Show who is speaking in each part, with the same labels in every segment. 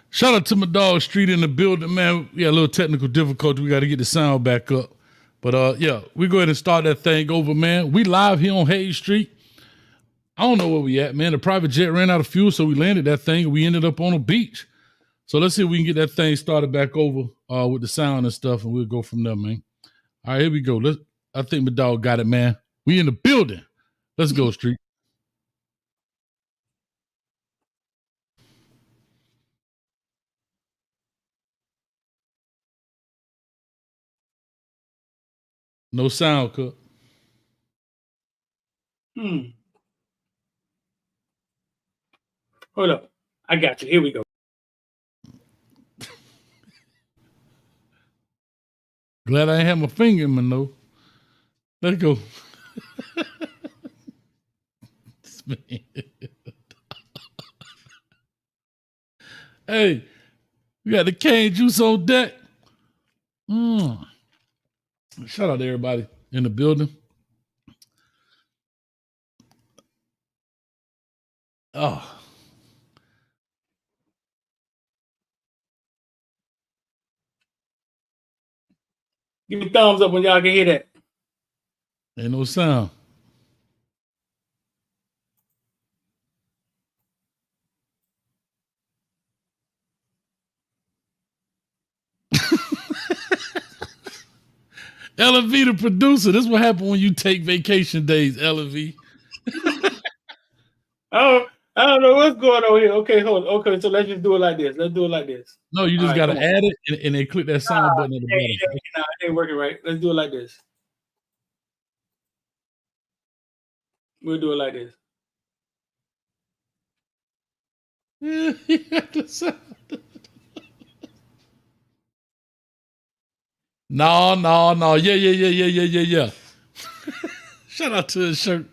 Speaker 1: Shout out to my dog Street in the building, man. We had a little technical difficulty. We got to get the sound back up. But yeah, we go ahead and start that thing over, man. We live here on Hayes Street. I don't know where we at, man. The private jet ran out of fuel, so we landed that thing and we ended up on a beach. So let's see if we can get that thing started back over with the sound and stuff, and we'll go from there, man. All right, here we go. I think my dog got it, man. We in the building. Let's go, Street. No sound, cut.
Speaker 2: Hold up. I got you. Here we go.
Speaker 1: Glad I ain't have my finger in my nose. Let's go. Hey, we got the cane juice on deck. Shout out to everybody in the building. Oh.
Speaker 2: Give me thumbs up when y'all can hear that.
Speaker 1: Ain't no sound. LV, the producer. This is what happened when you take vacation days, LV.
Speaker 2: Oh, I don't know what's going on here. Okay, hold on. Okay, so let's just do it like this. Let's do it like this.
Speaker 1: No, you just got to add it and then click that sound button at the bottom.
Speaker 2: No, it ain't working right. Let's do it like this. We'll do it like this.
Speaker 1: No. Yeah. Shout out to his shirt.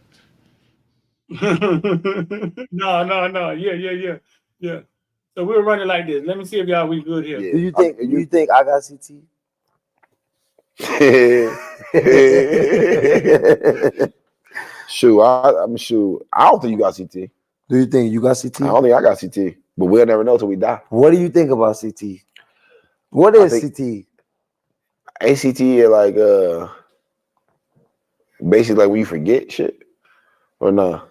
Speaker 2: No. Yeah. So we'll run it like this. Let me see if y'all we good here.
Speaker 3: Yeah. Do you think I got CTE? Shoot, I don't think you got CTE. Do you think you got CTE? I don't think I got CTE, but we'll never know till we die. What do you think about CTE? What is CTE? ACT is like basically like when you forget shit, or no?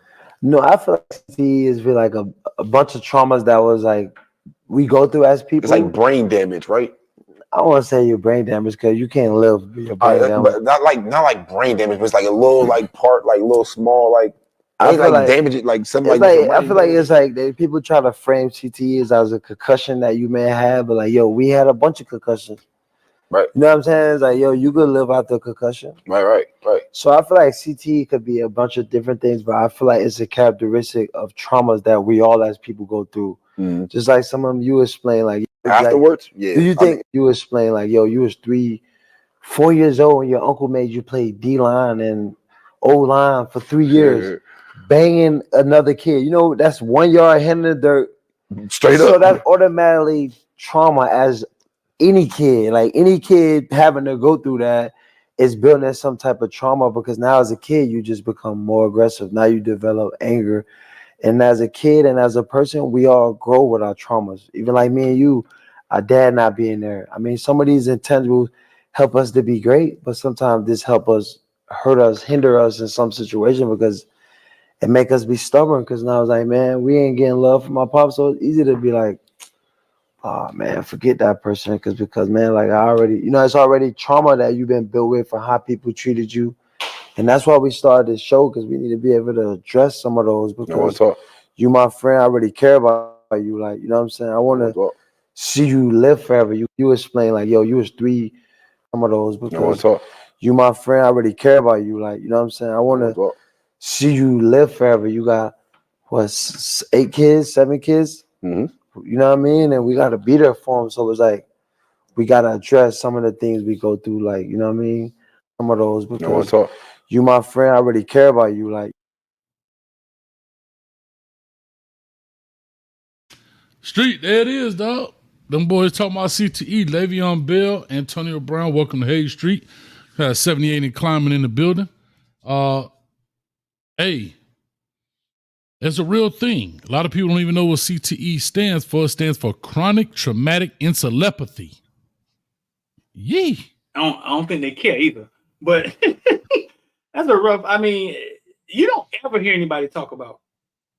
Speaker 3: No, I feel like CTE is really like a bunch of traumas that was like we go through as people. It's like brain damage, right? I don't want to say your brain damage because you can't live with your brain damage. But not like brain damage, but it's like a little like part, like little small like. I feel like damage it like something like I feel like it's like people try to frame CTE as a concussion that you may have, but like we had a bunch of concussions. Right. You know what I'm saying? It's like, you could live out the concussion. Right. So I feel like CTE could be a bunch of different things, but I feel like it's a characteristic of traumas that we all as people go through. Mm-hmm. Just like some of them you explain, like afterwards. Yeah. Do you think you explain like, you was 3-4 years old and your uncle made you play D line and O line for 3 years, banging another kid? You know, that's 1 yard hitting the dirt. Straight up. So that's automatically trauma as any kid having to go through that is building some type of trauma, because now as a kid you just become more aggressive. Now you develop anger, and as a kid and as a person we all grow with our traumas. Even like me and you, our dad not being there. I mean, some of these intangibles help us to be great, but sometimes this help us hurt us, hinder us in some situation because it make us be stubborn. Because now I was like, man, we ain't getting love from my pop, so it's easy to be like, oh man, forget that person, because man, like I already, it's already trauma that you've been built with for how people treated you, and that's why we started this show, because we need to be able to address some of those. Because you, my friend, I really care about you. Like, you know what I'm saying? I want to see you live forever. You explain like, you was 3, some of those. Because you, my friend, I really care about you. Like, you know what I'm saying? I want to see you live forever. You got what, 8 kids, 7 kids? Mm-hmm. You know what I mean? And we got to be there for them. So it's like, we got to address some of the things we go through. Like, you know what I mean? Some of those. Because you, my friend, I really care about you. Like,
Speaker 1: Street, there it is, dog. Them boys talking about CTE. Le'Veon Bell, Antonio Brown, welcome to Hayes Street. Got 78 and climbing in the building. Hey, It's a real thing. A lot of people don't even know what CTE stands for. It stands for chronic traumatic encephalopathy. Yee.
Speaker 2: I don't think they care either. But that's a rough. I mean, you don't ever hear anybody talk about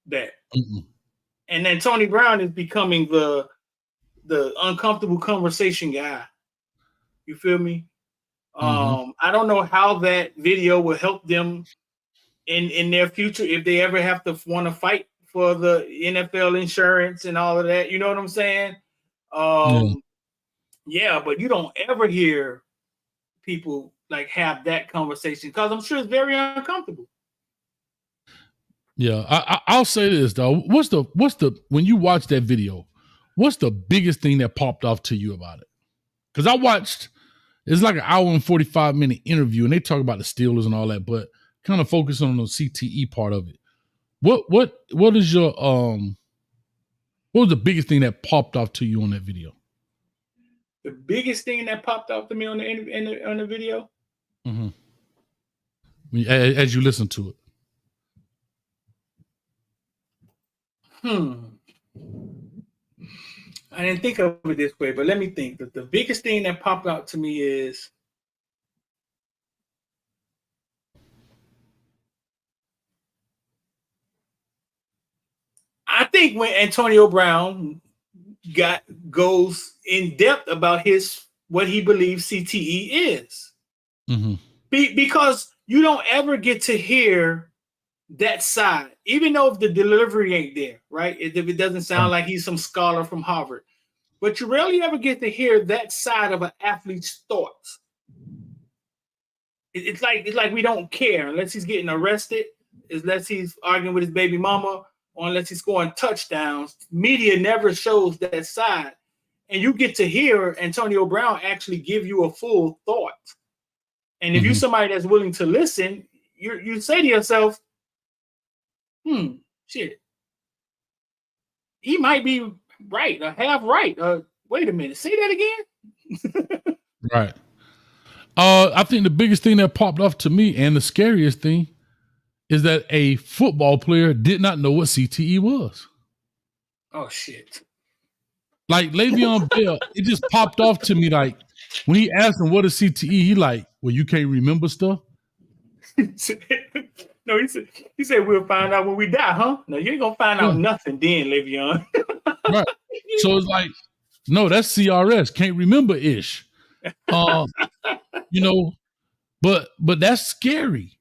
Speaker 2: that.
Speaker 1: Mm-mm.
Speaker 2: And then Tony Brown is becoming the uncomfortable conversation guy. You feel me? I don't know how that video will help them in their future if they ever have to want to fight for the NFL insurance and all of that. You know what I'm saying? Yeah, but you don't ever hear people like have that conversation because I'm sure it's very uncomfortable.
Speaker 1: Yeah, I'll say this though. What's the when you watch that video, what's the biggest thing that popped off to you about it? Because I watched, it's like an hour and 45-minute interview, and they talk about the Steelers and all that, but kind of focus on the CTE part of it. What is your what was the biggest thing that popped off to you on that video?
Speaker 2: The biggest thing that popped off to me on the video,
Speaker 1: as you listen to it.
Speaker 2: I didn't think of it this way, but let me think. The biggest thing that popped out to me is I think when Antonio Brown goes in depth about what he believes CTE is, because you don't ever get to hear that side, even though if the delivery ain't there, right? If it doesn't sound like he's some scholar from Harvard, but you rarely ever get to hear that side of an athlete's thoughts. It's like we don't care unless he's getting arrested, unless he's arguing with his baby mama, or unless he's scoring touchdowns. Media never shows that side, and you get to hear Antonio Brown actually give you a full thought. And if you're somebody that's willing to listen, you say to yourself, shit, he might be right or half right. Wait a minute, say that again.
Speaker 1: Right. I think the biggest thing that popped off to me, and the scariest thing, is that a football player did not know what CTE was.
Speaker 2: Oh shit!
Speaker 1: Like Le'Veon Bell, it just popped off to me. Like when he asked him what is CTE, he like, well, you can't remember stuff.
Speaker 2: No, he said we'll find out when we die, huh? No, you ain't gonna find out nothing then, Le'Veon.
Speaker 1: Right. So it's like, no, that's CRS, can't remember ish. You know, but that's scary.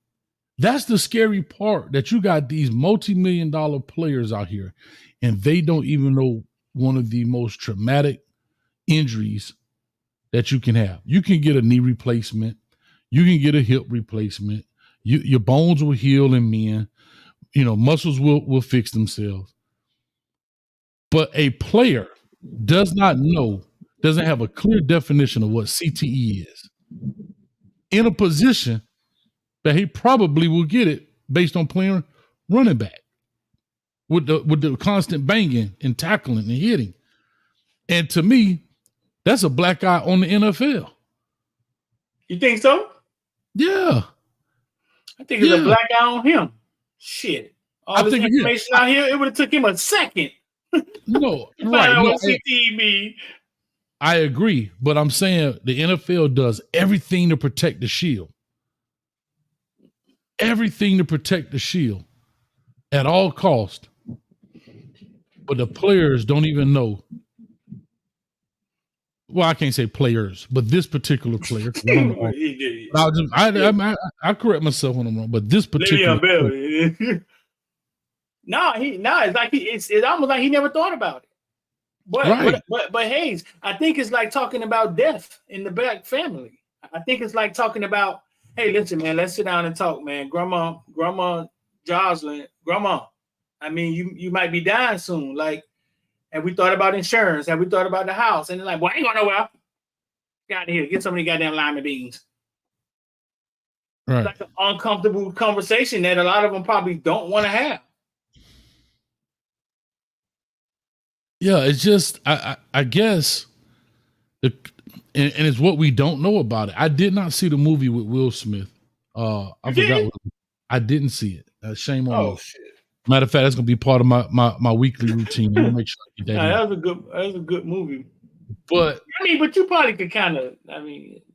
Speaker 1: That's the scary part, that you got these multi-million-dollar players out here and they don't even know one of the most traumatic injuries that you can have. You can get a knee replacement, you can get a hip replacement, your bones will heal in men, you know, muscles will fix themselves. But a player doesn't have a clear definition of what CTE is in a position that he probably will get it based on playing running back with the constant banging and tackling and hitting. And to me, that's a black eye on the NFL.
Speaker 2: You think so?
Speaker 1: Yeah.
Speaker 2: I think it's a black eye on him. Shit. All this information out here, it would have took him a second.
Speaker 1: No, right. No,
Speaker 2: what CTE mean.
Speaker 1: I agree, but I'm saying the NFL does everything to protect the shield. Everything to protect the shield at all costs. But the players don't even know. Well, I can't say players, but this particular player. I correct myself when I'm wrong, but this particular player.
Speaker 2: It's like it's almost like he never thought about it. But Hayes, I think it's like talking about death in the Black family. I think it's like talking about, hey, listen, man, let's sit down and talk, man. Grandma Jocelyn, Grandma, I mean, you might be dying soon. Like, have we thought about insurance? Have we thought about the house? And they're like, well, I ain't going nowhere. Get out of here. Get some of these goddamn lima beans.
Speaker 1: Right.
Speaker 2: It's like an uncomfortable conversation that a lot of them probably don't want to have.
Speaker 1: Yeah, it's just, I guess, and it's what we don't know about it. I did not see the movie with Will Smith. I forgot. I didn't see it. Shame on me.
Speaker 2: Shit.
Speaker 1: Matter of fact, that's gonna be part of my weekly routine. I'm gonna make sure I get that.
Speaker 2: That was a good movie.
Speaker 1: But
Speaker 2: but you probably could kind of.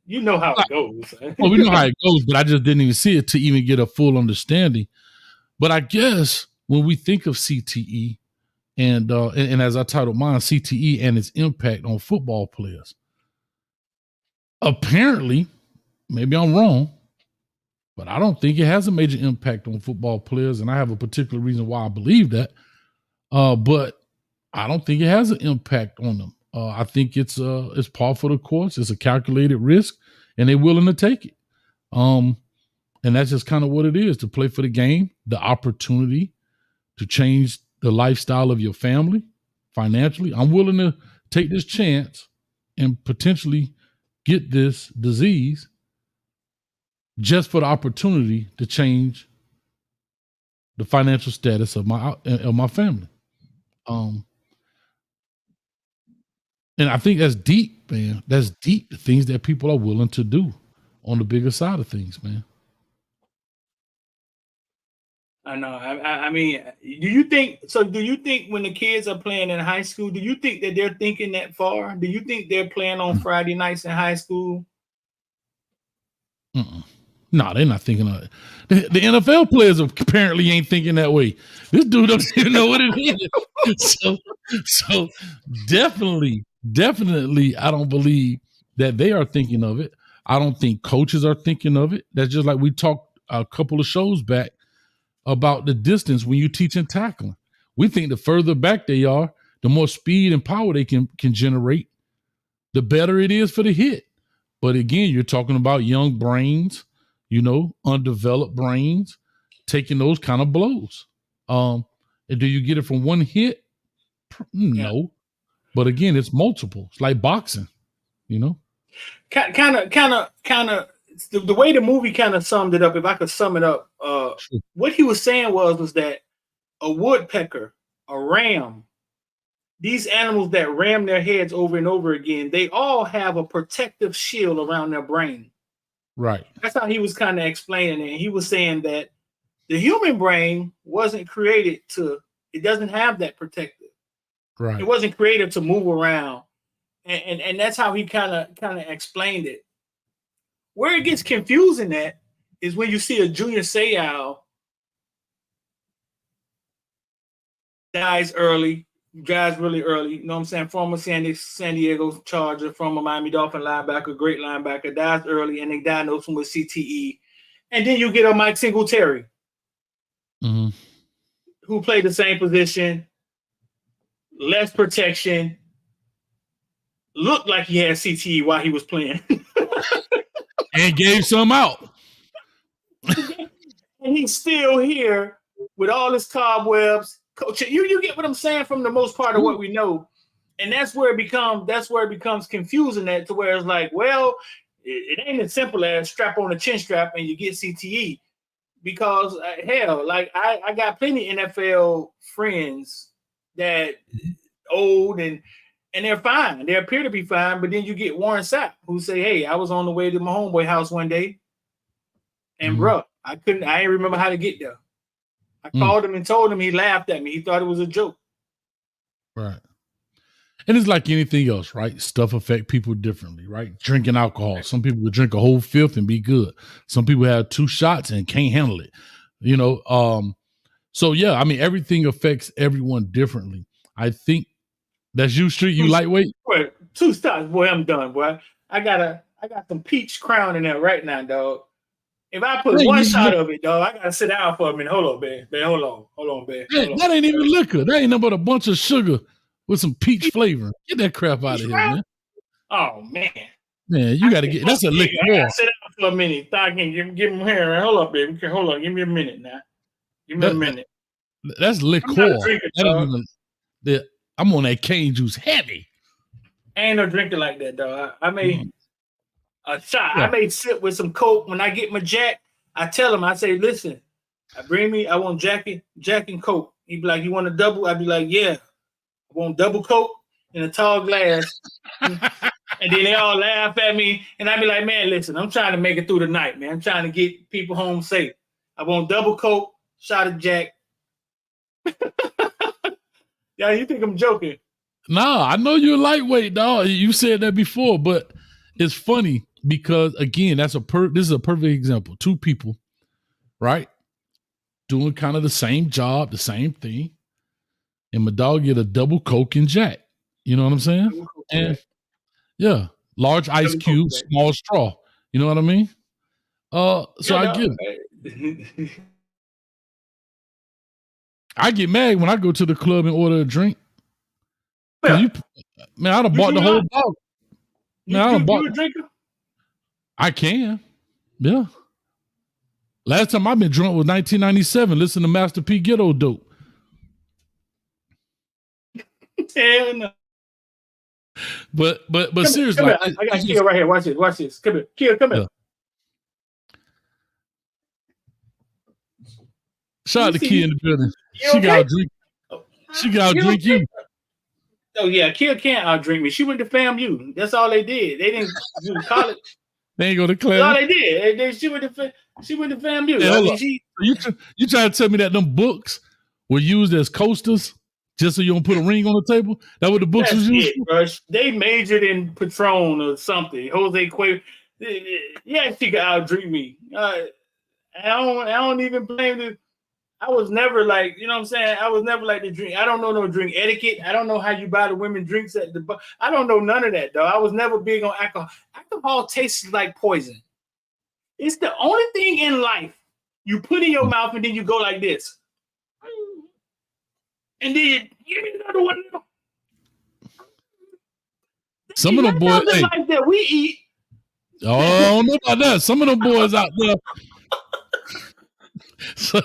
Speaker 2: You know how it goes.
Speaker 1: Well, we know how it goes, but I just didn't even see it to even get a full understanding. But I guess when we think of CTE, and as I titled mine, CTE and its impact on football players, apparently, maybe I'm wrong, but I don't think it has a major impact on football players, and I have a particular reason why I believe that. But I don't think it has an impact on them. I think it's par for the course. It's a calculated risk, and they're willing to take it. And that's just kind of what it is, to play for the game, the opportunity to change the lifestyle of your family financially. I'm willing to take this chance and potentially get this disease just for the opportunity to change the financial status of my family. And I think that's deep, man. That's deep, the things that people are willing to do on the bigger side of things, man.
Speaker 2: I know. I mean, do you think when the kids are playing in high school, do you think that they're thinking that far? Do you think they're playing on Friday nights in high school?
Speaker 1: No, they're not thinking of it. The NFL players apparently ain't thinking that way. This dude doesn't even know what it is. So definitely, I don't believe that they are thinking of it. I don't think coaches are thinking of it. That's just like we talked a couple of shows back about the distance when you teach and tackling. We think the further back they are, the more speed and power they can generate, the better it is for the hit. But again, you're talking about young brains, undeveloped brains taking those kind of blows. And do you get it from one hit? No. Yeah. But again, it's multiple. It's like boxing,
Speaker 2: Kind of. The way the movie kind of summed it up, if I could sum it up, sure. What he was saying was that a woodpecker, a ram, these animals that ram their heads over and over again, they all have a protective shield around their brain.
Speaker 1: Right.
Speaker 2: That's how he was kind of explaining it. He was saying that the human brain wasn't created it doesn't have that protective.
Speaker 1: Right.
Speaker 2: It wasn't created to move around. And that's how he kind of explained it. Where it gets confusing at is when you see a Junior Seau dies really early. You know what I'm saying? Former San Diego Charger, former Miami Dolphin linebacker, great linebacker, dies early, and they diagnosed him with CTE. And then you get a Mike Singletary, who played the same position, less protection, looked like he had CTE while he was playing.
Speaker 1: And gave some out.
Speaker 2: And he's still here with all his cobwebs. Coach, you get what I'm saying from the most part of what we know. And that's where it becomes confusing to where it's like, well, it ain't as simple as strap on a chin strap and you get CTE. Because hell, like I got plenty of NFL friends that old and they're fine. They appear to be fine, but then you get Warren Sapp who say, hey, I was on the way to my homeboy house one day. And bro, I didn't remember how to get there. I called him and told him. He laughed at me. He thought it was a joke.
Speaker 1: Right. And it's like anything else, right? Stuff affect people differently, right? Drinking alcohol. Some people would drink a whole fifth and be good. Some people have 2 shots and can't handle it. So yeah, I mean, everything affects everyone differently. I think that's you, Street. You lightweight?
Speaker 2: Boy, 2 shots, boy. I'm done, boy. I got some peach crown in there right now, dog. If I put one shot of it, dog, I gotta sit down for a minute. Hold on, man. Hold on, man.
Speaker 1: That ain't even liquor. That ain't nothing but a bunch of sugar with some peach flavor. Get that crap out of here, man.
Speaker 2: Oh man.
Speaker 1: Man, you gotta get that's a liquor.
Speaker 2: I gotta sit down for a minute. I can give him here. Hold up, baby. Hold on. Give me a minute now. Give me a minute.
Speaker 1: That's liquor. I'm on that cane juice heavy.
Speaker 2: I ain't no drinker like that, dog. I made a shot. Yeah. I may sit with some Coke. When I get my Jack, I tell him, I say, listen, I want Jack and Coke. He'd be like, you want a double? I'd be like, yeah. I want double Coke in a tall glass. And then they all laugh at me. And I'd be like, man, listen, I'm trying to make it through the night, man. I'm trying to get people home safe. I want double Coke, shot of Jack, Yeah, you think I'm joking?
Speaker 1: Nah, I know you're lightweight, dog. You said that before, but it's funny because again, this is a perfect example. Two people, right, doing kind of the same job, the same thing, and my dog get a double Coke and Jack. You know what I'm saying? And yeah, large ice cube, small straw. You know what I mean? So I get it. I get mad when I go to the club and order a drink.
Speaker 2: Yeah.
Speaker 1: Man, I'd have bought the whole bottle. Man,
Speaker 2: you a drinker?
Speaker 1: I can. Yeah. Last time I've been drunk was 1997. Listen to Master P Ghetto Dope.
Speaker 2: Hell no.
Speaker 1: But seriously,
Speaker 2: come here. I got Kia right here. Watch this. Come here. Kia, come here.
Speaker 1: Shout out to Kia in the building. She got to drink. She got to drink you.
Speaker 2: Oh yeah, Kia can't outdrink me. She went to FAMU. That's all they did. They didn't do college.
Speaker 1: They ain't go to class.
Speaker 2: That's all they did. She went to FAMU.
Speaker 1: Yeah, you trying to tell me that them books were used as coasters just so you don't put a ring on the table? That what the books was used
Speaker 2: for? They majored in Patron or something. Jose Cuervo. Yeah, she could outdrink me. I don't even blame the. I was never like, you know what I'm saying? I was never like the drink. I don't know no drink etiquette. I don't know how you buy the women drinks at the bar. I don't know none of that, though. I was never big on alcohol. Alcohol tastes like poison. It's the only thing in life you put in your mouth and then you go like this. And then you give me another one.
Speaker 1: Some of them boys, hey,
Speaker 2: like that we eat.
Speaker 1: Oh, I don't know about that. Some of them boys out there. And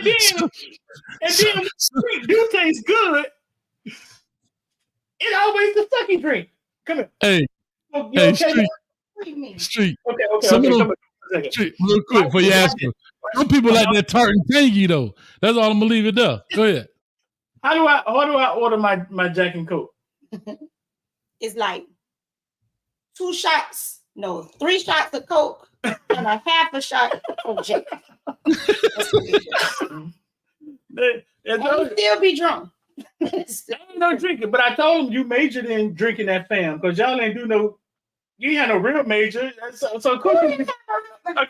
Speaker 1: then do taste good. It's always the sucky drink. Come here. Hey, Street. Okay. Some of them, Street, real quick for you ask me. Some people like that tart and tangy though. That's all I'm gonna leave it there. Go ahead.
Speaker 2: How do I order my Jack and Coke?
Speaker 4: It's like 3 shots of Coke and a half a shot of Jack. And you still be drunk.
Speaker 2: I ain't no drinking, but I told him you majored in drinking that fam because y'all ain't do no. You ain't had no real major, so of course you can out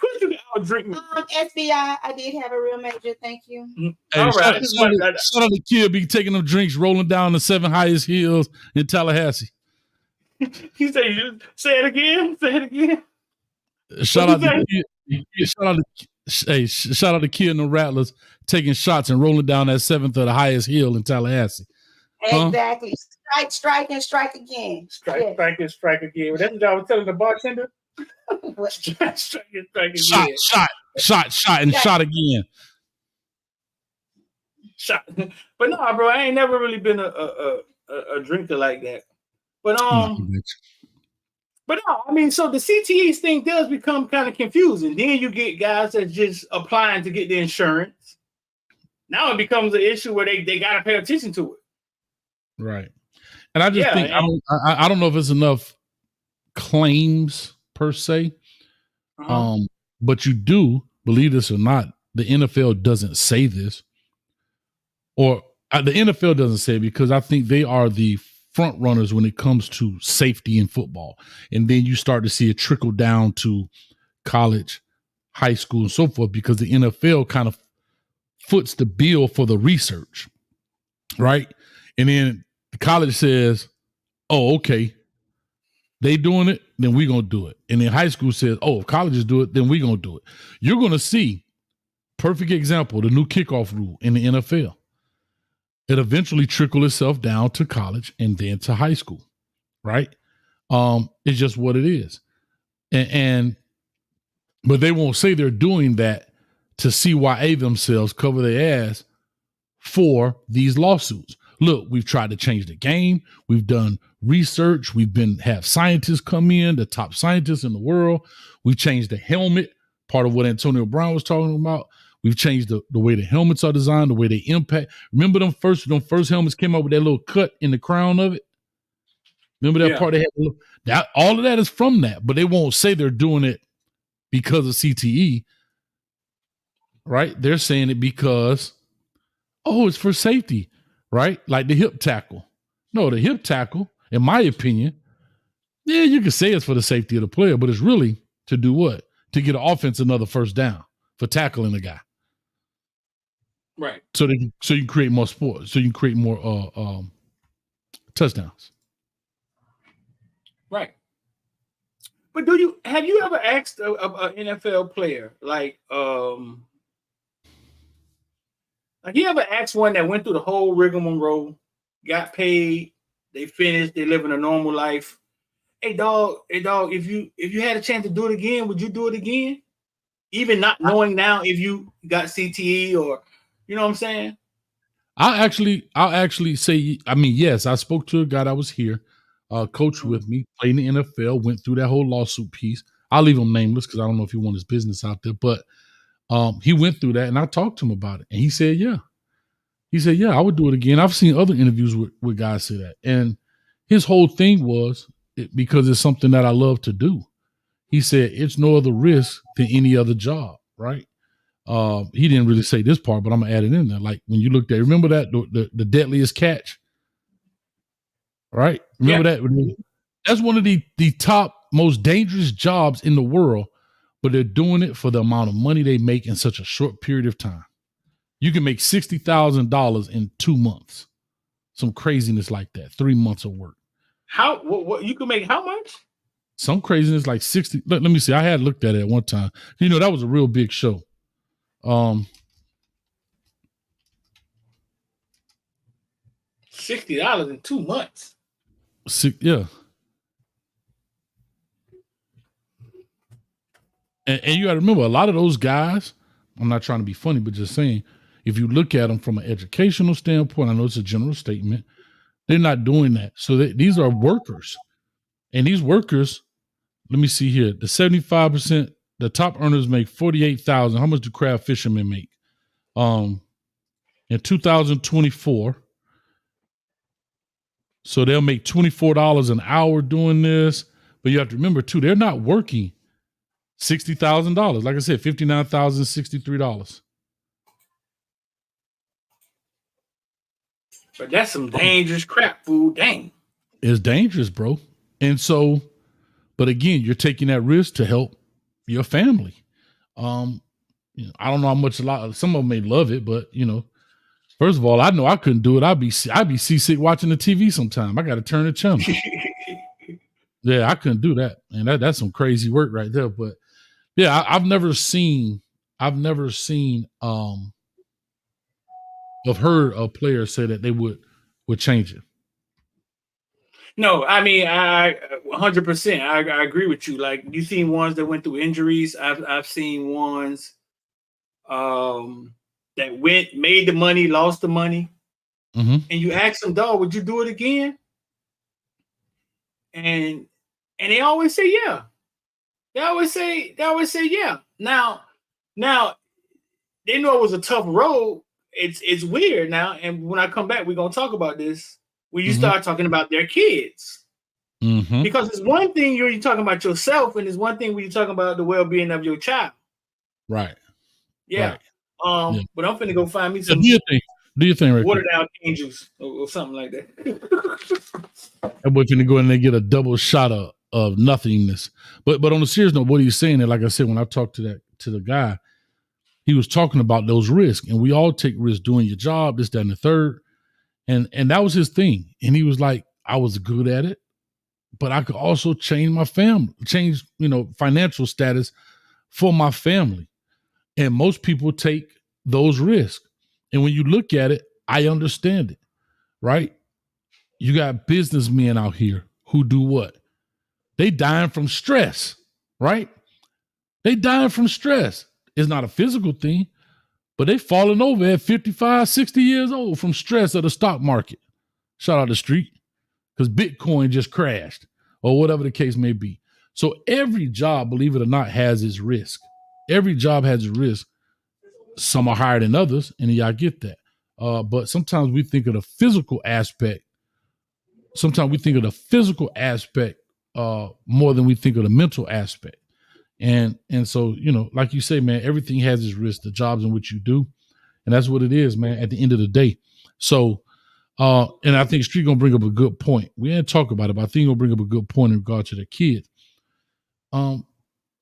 Speaker 2: drink me.
Speaker 4: SBI, I did have a real major. Thank you.
Speaker 1: Hey, all right, shout out to Kid be taking them drinks, rolling down the 7 highest hills in Tallahassee.
Speaker 2: He said, "Say it again. Say it again."
Speaker 1: Shout out to Kid. Shout out to Kid and the Rattlers taking shots and rolling down that 7th of the highest hill in Tallahassee.
Speaker 4: Exactly. Strike and strike again.
Speaker 2: Strike again. That's what I was telling the bartender. strike again.
Speaker 1: Shot again.
Speaker 2: Shot. But no, bro, I ain't never really been a drinker like that. But no, I mean, so the CTE thing does become kind of confusing. Then you get guys that just applying to get the insurance. Now it becomes an issue where they got to pay attention to it.
Speaker 1: Right. And I just think I don't know if it's enough claims per se. But you do, believe this or not, the NFL doesn't say this. Or the NFL doesn't say it because I think they are the front runners when it comes to safety in football. And then you start to see it trickle down to college, high school, and so forth, because the NFL kind of foots the bill for the research, right? And then the college says, oh, okay, they doing it, then we're going to do it. And then high school says, oh, if colleges do it, then we're going to do it. You're going to see, perfect example, the new kickoff rule in the NFL. It eventually trickle itself down to college and then to high school, right? It's just what it is. But they won't say they're doing that to CYA themselves, cover their ass for these lawsuits. Look, we've tried to change the game. We've done research. Have scientists come in, the top scientists in the world. We've changed the helmet, part of what Antonio Brown was talking about. We've changed the way the helmets are designed, the way they impact. Remember them first helmets came out with that little cut in the crown of it? Remember that part they had? All of that is from that, but they won't say they're doing it because of CTE, right? They're saying it because oh, it's for safety, right? Like the hip tackle. No, the hip tackle, in my opinion, yeah, you can say it's for the safety of the player, but it's really to do what? To get an offense another first down for tackling the guy.
Speaker 2: Right.
Speaker 1: So you can create more sports. So you can create more touchdowns.
Speaker 2: Right. But have you ever asked a NFL player like you ever asked one that went through the whole rigmarole, got paid, they finished, they living a normal life? Hey dog, if you had a chance to do it again, would you do it again? Even not knowing now if you got CTE or you know what I'm saying?
Speaker 1: I'll actually say, I mean, yes, I spoke to a guy that was here, coached with me, played in the NFL, went through that whole lawsuit piece. I'll leave him nameless because I don't know if he wants his business out there, but he went through that and I talked to him about it. And he said, yeah. He said, yeah, I would do it again. I've seen other interviews with guys say that. And his whole thing was because it's something that I love to do. He said, it's no other risk than any other job, right? He didn't really say this part, but I'm gonna add it in there. Like when you looked at, remember that the deadliest catch, right? Remember that? That's one of the top most dangerous jobs in the world, but they're doing it for the amount of money they make in such a short period of time. You can make $60,000 in 2 months. Some craziness like that. 3 months of work.
Speaker 2: What you can make how much?
Speaker 1: Some craziness like 60. Let me see. I had looked at it at one time. You know, that was a real big show.
Speaker 2: $60 in 2 months.
Speaker 1: Yeah. And you got to remember, a lot of those guys, I'm not trying to be funny, but just saying, if you look at them from an educational standpoint, I know it's a general statement, they're not doing that. So these are workers. And these workers, let me see here, the 75%, the top earners make $48,000. How much do crab fishermen make? In 2024, so they'll make $24 an hour doing this. But you have to remember too, they're not working $60,000. Like I said, $59,063.
Speaker 2: But that's some dangerous crap, fool. Dang.
Speaker 1: It's dangerous, bro. And so, but again, you're taking that risk to help your family. You know, I don't know how much some of them may love it, but you know, first of all, I know I couldn't do it. I'd be seasick watching the TV sometime. I got to turn the channel. Yeah, I couldn't do that. And that's some crazy work right there. But yeah, I've never heard a player say that they would change it.
Speaker 2: No, I mean, I 100%. I agree with you. Like you've seen ones that went through injuries. I've seen ones that made the money, lost the money, and you ask them, dog, would you do it again? And they always say yeah. They always say yeah. Now they know it was a tough road. It's weird now. And when I come back, we're gonna talk about this. When you start talking about their kids. Because it's one thing you're talking about yourself, and it's one thing when you're talking about the well-being of your child.
Speaker 1: Right.
Speaker 2: Yeah.
Speaker 1: Right.
Speaker 2: But I'm finna go find me some
Speaker 1: do you think right
Speaker 2: watered down cane juice or something like that.
Speaker 1: That boy finna go in there and get a double shot of nothingness. But on a serious note, what are you saying there? Like I said, when I talked to the guy, he was talking about those risks, and we all take risks doing your job, this, that, and the third. And that was his thing. And he was like, I was good at it, but I could also change my family, financial status for my family. And most people take those risks. And when you look at it, I understand it, right? You got businessmen out here who do what? They dying from stress, right? They dying from stress. It's not a physical thing, but they falling over at 55, 60 years old from stress of the stock market. Shout out the street, because Bitcoin just crashed or whatever the case may be. So every job, believe it or not, has its risk. Every job has its risk. Some are higher than others, and y'all get that. But sometimes we think of the physical aspect. Sometimes we think of the physical aspect more than we think of the mental aspect. And so, like you say, man, everything has its risk, the jobs in which you do. And that's what it is, man, at the end of the day. So, and I think Street gonna bring up a good point. We didn't talk about it, but I think he'll bring up a good point in regard to the kids. And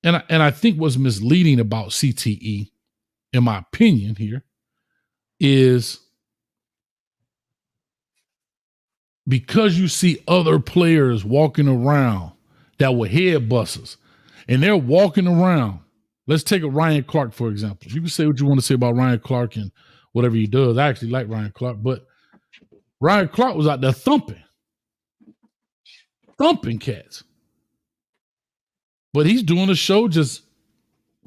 Speaker 1: I think what's misleading about CTE, in my opinion here, is because you see other players walking around that were head busters, and they're walking around. Let's take a Ryan Clark, for example. You can say what you want to say about Ryan Clark and whatever he does. I actually like Ryan Clark, but Ryan Clark was out there thumping cats. But he's doing a show just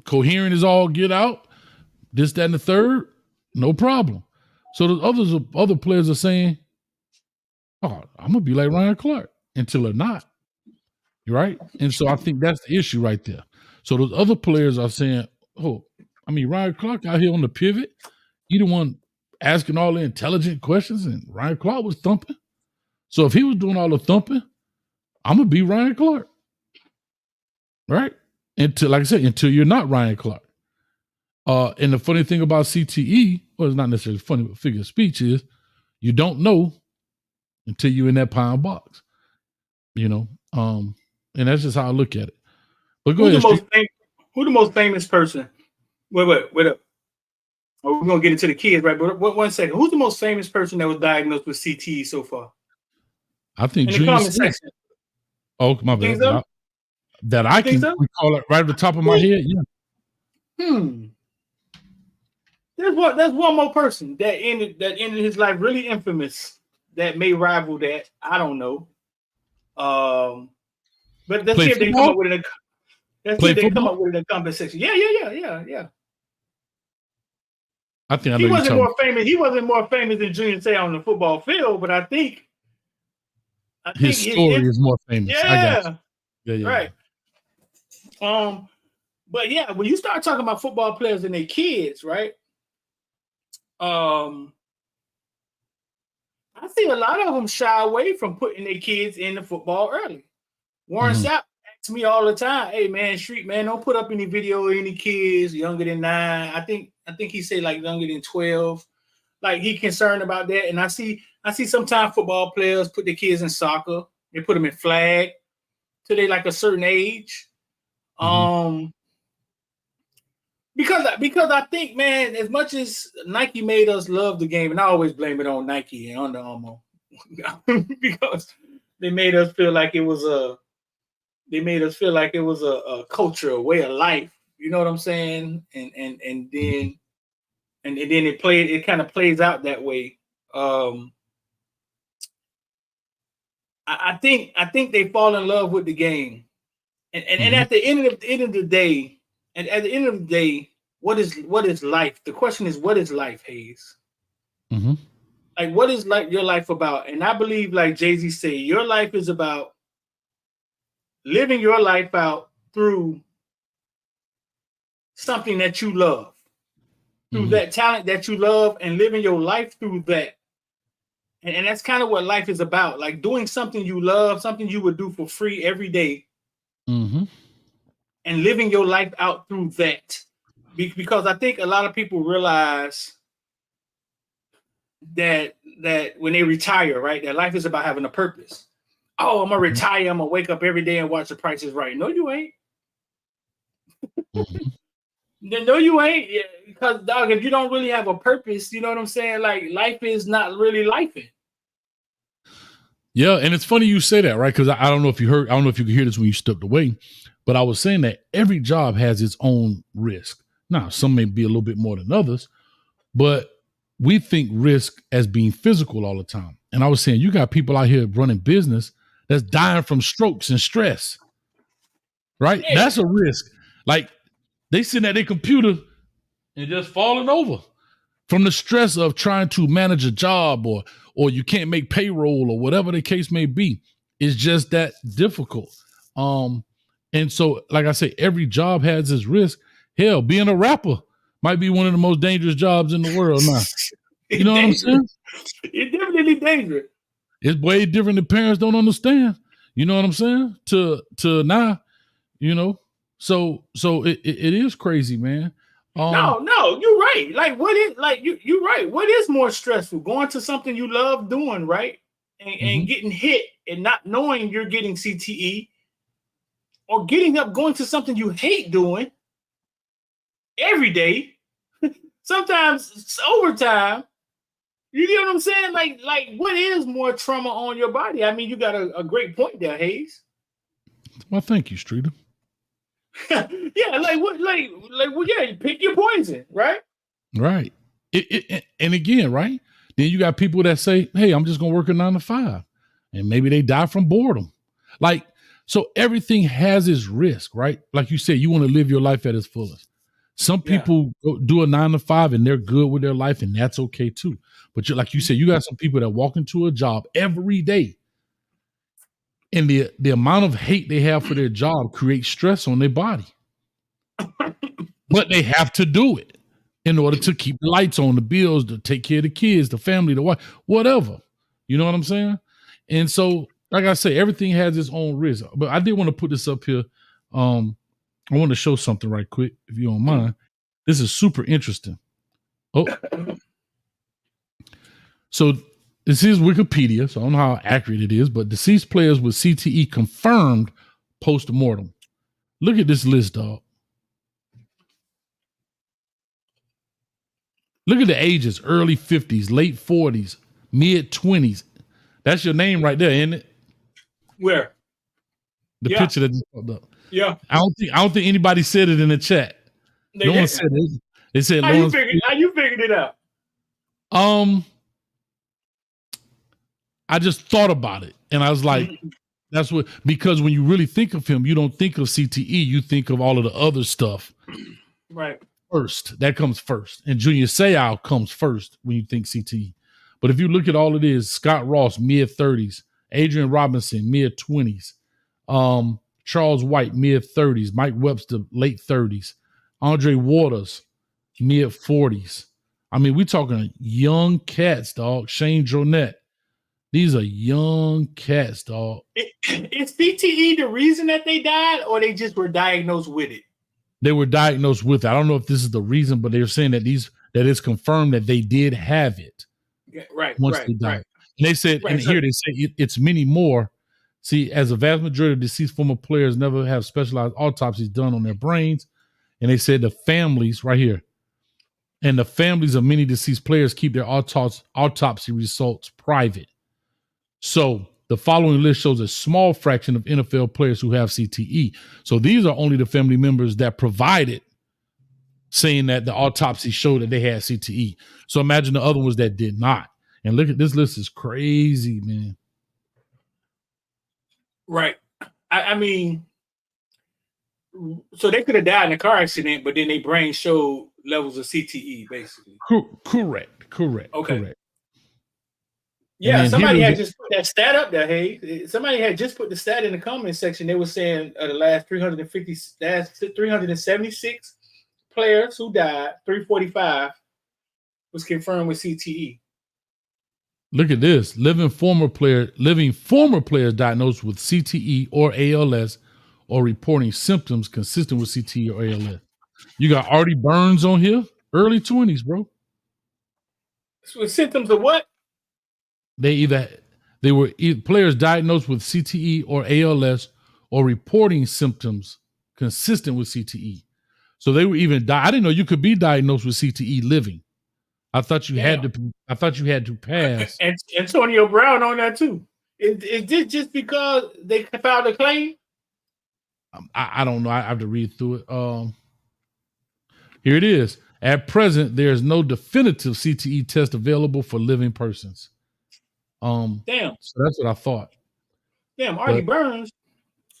Speaker 1: coherent as all get out, this, that, and the third, no problem. So the other players are saying, oh, I'm going to be like Ryan Clark until they're not, right? And so I think that's the issue right there. So those other players are saying, oh, I mean, Ryan Clark out here on the pivot, he the one asking all the intelligent questions, and Ryan Clark was thumping. So if he was doing all the thumping, I'm going to be Ryan Clark. Right? Until, like I said, until you're not Ryan Clark. And the funny thing about CTE, well, it's not necessarily funny, but figure of speech is you don't know until you're in that pine box. You know? And that's just how I look at it. But go ahead.
Speaker 2: Who the most famous person? Wait up. Oh, we're gonna get into the kids, right? But 1 second. Who's the most famous person that was diagnosed with CTE so far?
Speaker 1: I think
Speaker 2: in the comment section.
Speaker 1: Oh, my bad.
Speaker 2: So?
Speaker 1: That I can recall it right at the top of my head. Yeah.
Speaker 2: There's one more person that ended his life really infamous that may rival that. I don't know. But let's see if they come up with it. Let's see if they come up with it in the comment section. Yeah.
Speaker 1: I think
Speaker 2: he wasn't more famous. He wasn't more famous than Junior Seau on the football field, but I think
Speaker 1: his story is more famous.
Speaker 2: Yeah.
Speaker 1: Yeah.
Speaker 2: Right. But yeah, when you start talking about football players and their kids, right? I see a lot of them shy away from putting their kids in the football early. Warren Sapp asks me all the time, "Hey man, Street man, don't put up any video of any kids younger than 9." I think he said like younger than 12. Like he concerned about that. And I see sometimes football players put their kids in soccer. They put them in flag till they like a certain age. Because I think, man, as much as Nike made us love the game, and I always blame it on Nike and Under Armour, because they made us feel like it was a culture, a way of life. You know what I'm saying? And then it kind of plays out that way. I think they fall in love with the game. And at the end of the day, what is life? The question is, what is life, Hayes? Like, what is your life about? And I believe, like Jay-Z said, your life is about living your life out through something that you love, through that talent that you love, and living your life through that. And that's kind of what life is about, like doing something you love, something you would do for free every day. And living your life out through that. Because I think a lot of people realize that when they retire, right, that life is about having a purpose. Oh, I'm going to retire. I'm going to wake up every day and watch The Price is Right. No, you ain't. No, you ain't. Yeah, because, dog, if you don't really have a purpose, you know what I'm saying? Like, life is not really lifing.
Speaker 1: Yeah, and it's funny you say that, right? Because I don't know if you could hear this when you stepped away, but I was saying that every job has its own risk. Now, some may be a little bit more than others, but we think risk as being physical all the time. And I was saying, you got people out here running business that's dying from strokes and stress, right? Yeah. That's a risk. Like, they sitting at their computer and just falling over from the stress of trying to manage a job, or you can't make payroll, or whatever the case may be. It's just that difficult. And so, like I say, every job has its risk. Hell, being a rapper might be one of the most dangerous jobs in the world now. You know what I'm saying?
Speaker 2: It's definitely dangerous.
Speaker 1: It's way different than parents don't understand. You know what I'm saying? To now, you know. So it is crazy, man.
Speaker 2: No, you're right. Like what is like you're right. What is more stressful? Going to something you love doing, right? And getting hit and not knowing you're getting CTE, or getting up going to something you hate doing every day, sometimes it's overtime. You get what I'm saying? Like what is more trauma on your body? I mean, you got a great point there, Hayes.
Speaker 1: Well, thank you, Streeter.
Speaker 2: Yeah, like what, well, yeah, you pick your poison, right?
Speaker 1: Right. And again, right? Then you got people that say, hey, I'm just going to work a 9 to 5. And maybe they die from boredom. Like, so everything has its risk, right? Like you said, you want to live your life at its fullest. Some people do a 9 to 5 and they're good with their life, and that's okay too. But like you said, you got some people that walk into a job every day, and the amount of hate they have for their job creates stress on their body. But they have to do it in order to keep the lights on, the bills, to take care of the kids, the family, the wife, whatever. You know what I'm saying? And so, like I say, everything has its own risk. But I did want to put this up here. I want to show something right quick, if you don't mind. This is super interesting. Oh, so this is Wikipedia, so I don't know how accurate it is, but deceased players with CTE confirmed post-mortem. Look at this list, dog. Look at the ages: early 50s, late 40s, mid 20s. That's your name right there, isn't it?
Speaker 2: Where?
Speaker 1: The picture that just popped up.
Speaker 2: Yeah.
Speaker 1: I don't think anybody said it in the chat. No one said it. They said
Speaker 2: how you figured it out?
Speaker 1: I just thought about it, and I was like, that's what, because when you really think of him, you don't think of CTE, you think of all of the other stuff.
Speaker 2: Right.
Speaker 1: First. That comes first. And Junior Seau comes first when you think CTE. But if you look at all it is, Scott Ross, mid-30s, Adrian Robinson, mid-20s, Charles White, mid-30s, Mike Webster, late 30s, Andre Waters, mid-40s. I mean, we're talking young cats, dog. Shane Dronette. These are young cats, dog.
Speaker 2: Is CTE the reason that they died, or they just were diagnosed with it?
Speaker 1: They were diagnosed with it. I don't know if this is the reason, but they're saying that it's confirmed that they did have it.
Speaker 2: Yeah, right.
Speaker 1: Once they died. Right. And they said, and here they say it's many more. See, as a vast majority of deceased former players never have specialized autopsies done on their brains. And they said the families right here, and the families of many deceased players keep their autopsy results private. So the following list shows a small fraction of NFL players who have CTE. So these are only the family members that provided, saying that the autopsy showed that they had CTE. So imagine the other ones that did not. And look at this list is crazy, man.
Speaker 2: Right. I mean, so they could have died in a car accident, but then their brain showed levels of CTE, basically.
Speaker 1: Correct. Okay. Correct.
Speaker 2: Yeah, somebody had just put that stat up there. Hey, somebody had just put the stat in the comment section. They were saying the last 376 players who died, 345 was confirmed with CTE.
Speaker 1: Look at this. Living former players diagnosed with CTE or ALS or reporting symptoms consistent with CTE or ALS. You got Artie Burns on here, early 20s, bro.
Speaker 2: With symptoms of what?
Speaker 1: They were players diagnosed with CTE or ALS or reporting symptoms consistent with CTE. So they were even I didn't know you could be diagnosed with CTE living. I thought you had to pass.
Speaker 2: And Antonio Brown on that too. Is this just because they filed a claim?
Speaker 1: I don't know. I have to read through it. Here it is. At present, there is no definitive CTE test available for living persons.
Speaker 2: Damn.
Speaker 1: So that's what I thought.
Speaker 2: Damn, Artie Burns.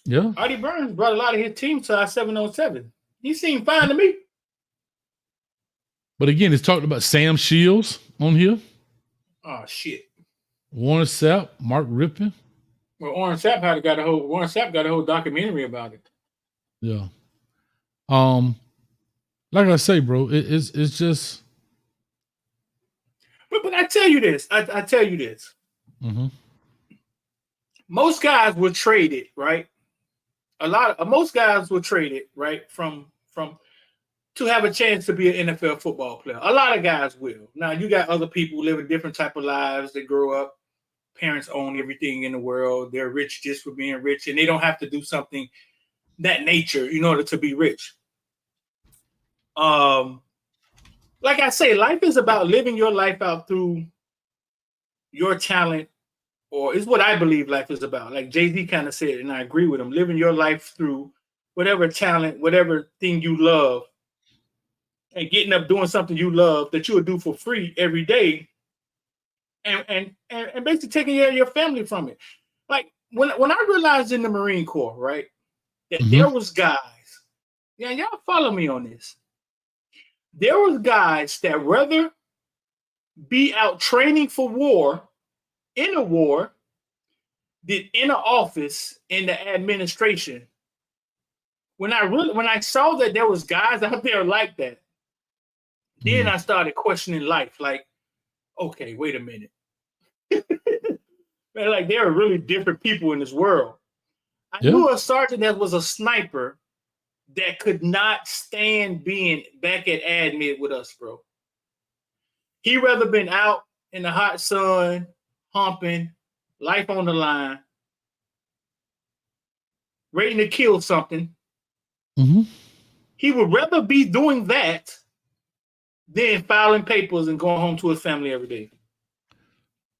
Speaker 1: Yeah.
Speaker 2: Artie Burns brought a lot of his team to our 707. He seemed fine to me.
Speaker 1: But again, it's talking about Sam Shields on here.
Speaker 2: Oh shit.
Speaker 1: Warren Sapp, Mark Rippon.
Speaker 2: Well, Warren Sapp got a whole documentary about it.
Speaker 1: Yeah. Like I say, bro, it's just.
Speaker 2: But I tell you this. I tell you this.
Speaker 1: Mm-hmm.
Speaker 2: Most guys were traded, right? Most guys were traded, right? From to have a chance to be an NFL football player. A lot of guys will. Now, you got other people who live a different type of lives. They grow up, parents own everything in the world. They're rich just for being rich, and they don't have to do something that nature in order to be rich. Like I say, life is about living your life out through your talent, or is what I believe life is about. Like Jay-Z kind of said, and I agree with him, living your life through whatever talent, whatever thing you love, and getting up doing something you love that you would do for free every day, and basically taking care of your family from it. Like when I realized in the Marine Corps, right, that there was guys, yeah, y'all follow me on this. There was guys that rather be out training for war, in a war, than in an office in the administration. When I saw that there was guys out there like that, then I started questioning life. Like, okay, wait a minute. Man, like there are really different people in this world. I knew a sergeant that was a sniper that could not stand being back at admit with us, bro. He rather been out in the hot sun, humping, life on the line, ready to kill something. He would rather be doing that than filing papers and going home to his family every day.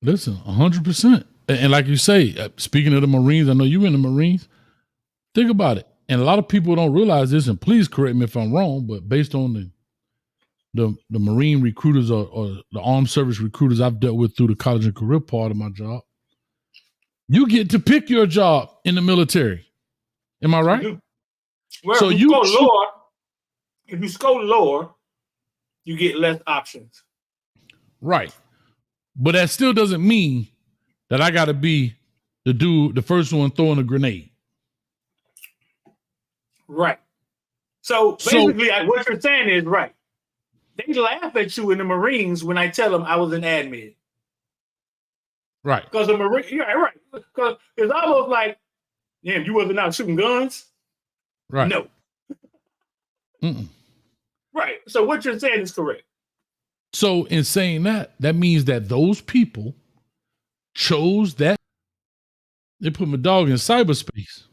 Speaker 1: Listen, 100%. And like you say, speaking of the Marines, I know you in the Marines. Think about it. And a lot of people don't realize this, and please correct me if I'm wrong, but based on the Marine recruiters or the armed service recruiters I've dealt with through the college and career part of my job, you get to pick your job in the military. Am I right?
Speaker 2: Well, so if you score lower, you get less options.
Speaker 1: Right. But that still doesn't mean that I got to be the first one throwing a grenade.
Speaker 2: Right. So basically, what you're saying is right. They laugh at you in the Marines when I tell them I was an admin.
Speaker 1: Right.
Speaker 2: Because the Marine, yeah, right. Because it's almost like, damn, you wasn't out shooting guns?
Speaker 1: Right.
Speaker 2: No. Right. So what you're saying is correct.
Speaker 1: So in saying that, that means that those people chose that. They put my dog in cyberspace.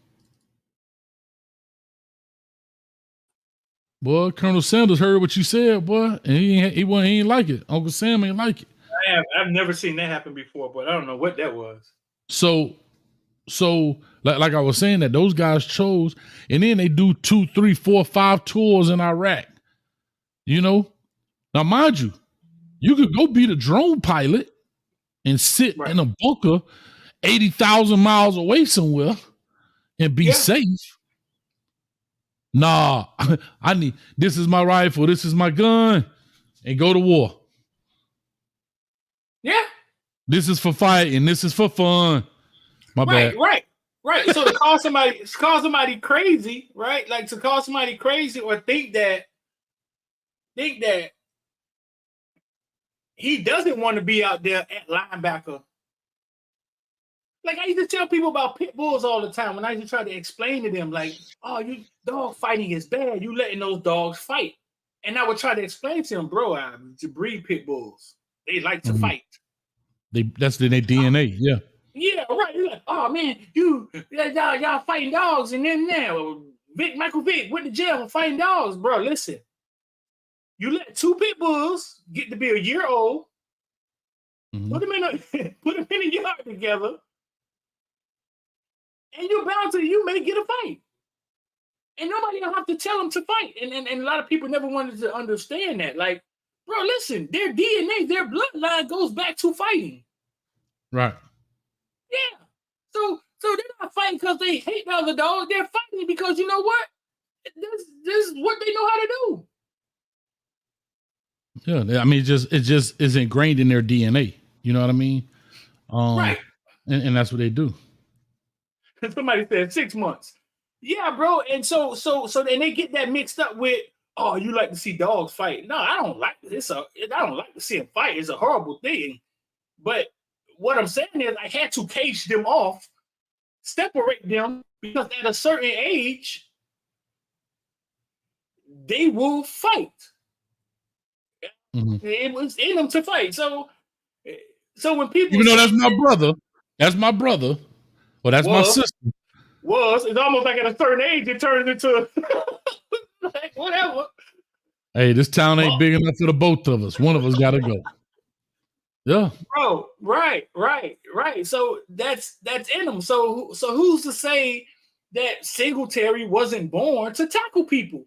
Speaker 1: Boy, Colonel Sanders heard what you said, boy, and he ain't like it. Uncle Sam ain't like it.
Speaker 2: I've never seen that happen before, but I don't know what that was.
Speaker 1: So like I was saying, that those guys chose, and then they do 2, 3, 4, 5 tours in Iraq. You know, now mind you, you could go be the drone pilot and sit in a bunker 80,000 miles away somewhere and be safe. Nah, this is my rifle, this is my gun, and go to war.
Speaker 2: Yeah.
Speaker 1: This is for fighting, this is for fun. My bad.
Speaker 2: Right. So to call somebody crazy, right? Like to call somebody crazy or think that he doesn't want to be out there at linebacker. Like I used to tell people about pit bulls all the time when I used to try to explain to them, like, oh, dog fighting is bad. You letting those dogs fight. And I would try to explain to them, bro, to breed pit bulls. They like to fight.
Speaker 1: That's in their DNA, yeah.
Speaker 2: Yeah, right. You're like, oh man, y'all fighting dogs, and then Michael Vick went to jail for fighting dogs, bro. Listen, you let 2 pit bulls get to be a year old, put them in a yard together, and you may get a fight, and nobody don't have to tell them to fight. And a lot of people never wanted to understand that. Like, bro, listen, their DNA, their bloodline goes back to fighting.
Speaker 1: Right.
Speaker 2: Yeah. So they're not fighting because they hate the other dog. They're fighting because you know what? This is what they know how to do.
Speaker 1: Yeah, I mean, it just is ingrained in their DNA. You know what I mean?
Speaker 2: Right.
Speaker 1: And that's what they do.
Speaker 2: Somebody said 6 months. Yeah, bro. And so and they get that mixed up with, oh, you like to see dogs fight. No, I don't like this. I don't like to see them fight. It's a horrible thing. But what I'm saying is I had to cage them off, separate them, because at a certain age, they will fight.
Speaker 1: Mm-hmm.
Speaker 2: It was in them to fight. So when people,
Speaker 1: even though that's my brother, or that's my sister.
Speaker 2: It's almost like at a certain age it turns into like whatever.
Speaker 1: Hey, this town ain't big enough for the both of us. One of us got to go. Yeah,
Speaker 2: bro. Right. So that's in them. So who's to say that Singletary wasn't born to tackle people?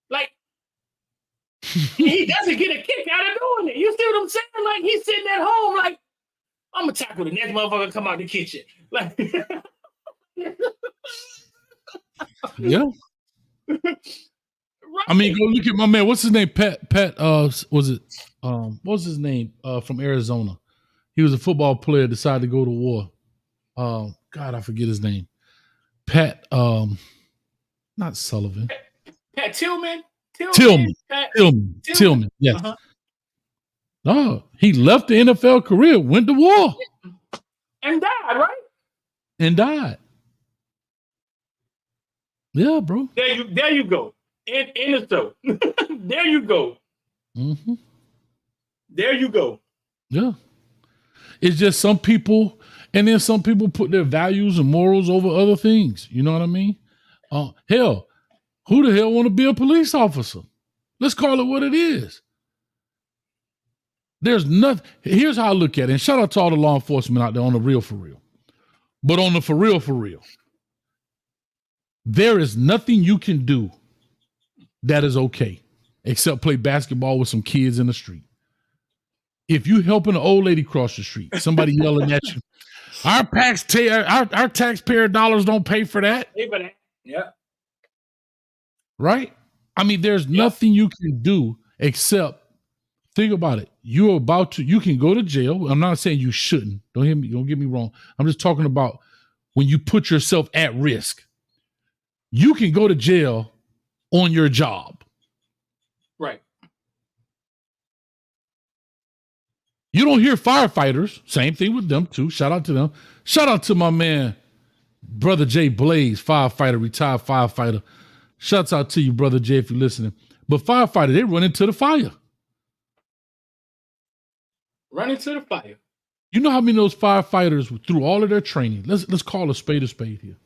Speaker 2: Like he doesn't get a kick out of doing it. You see what I'm saying? Like he's sitting at home, like I'm gonna tackle the next motherfucker come out the kitchen. Like,
Speaker 1: yeah. Right. I mean, go look at my man. What's his name? Pat. Was it? What was his name? From Arizona. He was a football player. Decided to go to war. God, I forget his name. Pat. Not Sullivan.
Speaker 2: Pat Tillman.
Speaker 1: Tillman. Yes. Uh-huh. No, he left the NFL career, went to war,
Speaker 2: and died. Right.
Speaker 1: And died. Yeah, bro.
Speaker 2: There you go. In the show. There you go.
Speaker 1: Mm-hmm.
Speaker 2: There you go.
Speaker 1: Yeah. It's just some people, and then some people put their values and morals over other things. You know what I mean? Hell, who the hell want to be a police officer? Let's call it what it is. There's nothing. Here's how I look at it. And shout out to all the law enforcement out there on the real for real. But on the for real, there is nothing you can do that is okay except play basketball with some kids in the street. If you helping an old lady cross the street, somebody yelling at you, our taxpayer dollars don't pay for that.
Speaker 2: Yeah.
Speaker 1: Right? I mean, there's nothing you can do except think about it. You can go to jail. I'm not saying you shouldn't. Don't get me wrong. I'm just talking about when you put yourself at risk. You can go to jail on your job.
Speaker 2: Right.
Speaker 1: You don't hear firefighters. Same thing with them too. Shout out to them. Shout out to my man, Brother Jay Blaze, firefighter, retired firefighter. Shouts out to you, Brother Jay, if you're listening. But firefighter, they run into the fire.
Speaker 2: Run into the fire.
Speaker 1: You know how many of those firefighters, through all of their training, let's call a spade here.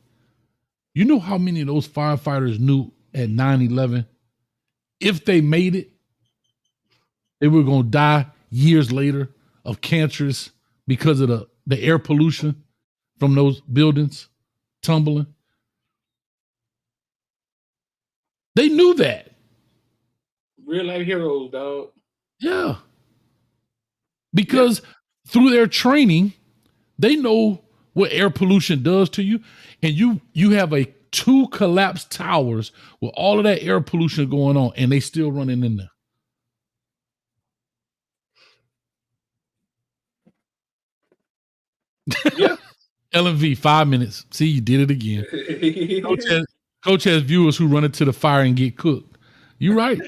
Speaker 1: You know how many of those firefighters knew at 9/11, if they made it, they were going to die years later of cancers because of the air pollution from those buildings tumbling? They knew that.
Speaker 2: Real life heroes, dog.
Speaker 1: Yeah. Because through their training, they know what air pollution does to you. And you have 2 collapsed towers with all of that air pollution going on, and they still running in there.
Speaker 2: Yeah.
Speaker 1: LMV, 5 minutes. See, you did it again. Coach has viewers who run into the fire and get cooked. You right.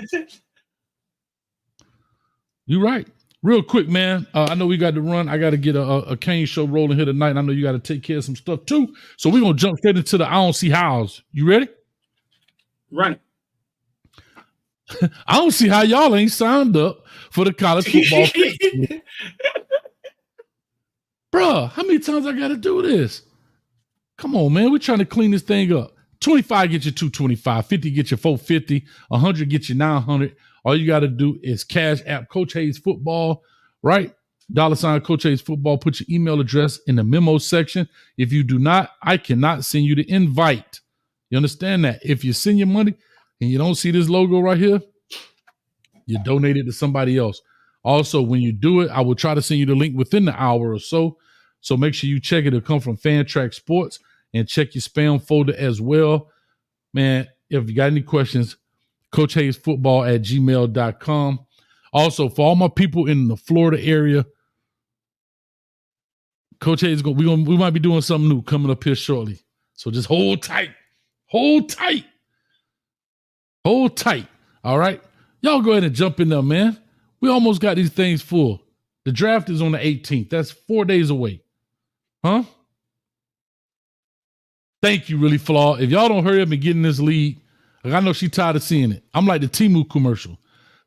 Speaker 1: You right. Real quick, man. I know we got to run. I got to get a Kane show rolling here tonight. And I know you got to take care of some stuff too. So we're going to jump straight into the I don't see hows. You ready?
Speaker 2: Run.
Speaker 1: I don't see how y'all ain't signed up for the college football. Bruh, how many times I got to do this? Come on, man. We're trying to clean this thing up. 25 get you 225, 50 get you 450, 100 get you 900. All you got to do is Cash App Coach Hayes Football, right? $ Coach Hayes Football. Put your email address in the memo section. If you do not, I cannot send you the invite. You understand that? If you send your money and you don't see this logo right here, you donate it to somebody else. Also, when you do it, I will try to send you the link within the hour or so. So make sure you check it. It'll come from Fan Track Sports, and check your spam folder as well. Man, if you got any questions, CoachHayesFootball@gmail.com. Also, for all my people in the Florida area, Coach Hayes we might be doing something new coming up here shortly. So just hold tight. Hold tight. Hold tight. All right. Y'all go ahead and jump in there, man. We almost got these things full. The draft is on the 18th. That's 4 days away. Huh? Thank you, Really Flaw. If y'all don't hurry up and get in this league, Like, I know she tired of seeing it. I'm like the Temu commercial.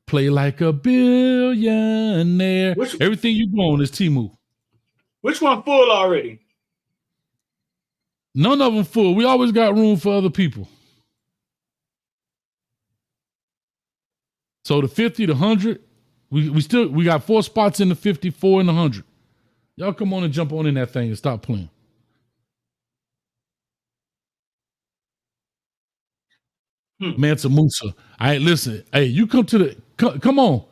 Speaker 1: Play like a billionaire. Everything you go on is Temu.
Speaker 2: Which one full already?
Speaker 1: None of them full. We always got room for other people. So the 50, the 100, we got 4 spots in the 50, 4 in the 100. Y'all come on and jump on in that thing and stop playing. Mansa Musa. Listen. Hey, you come come on.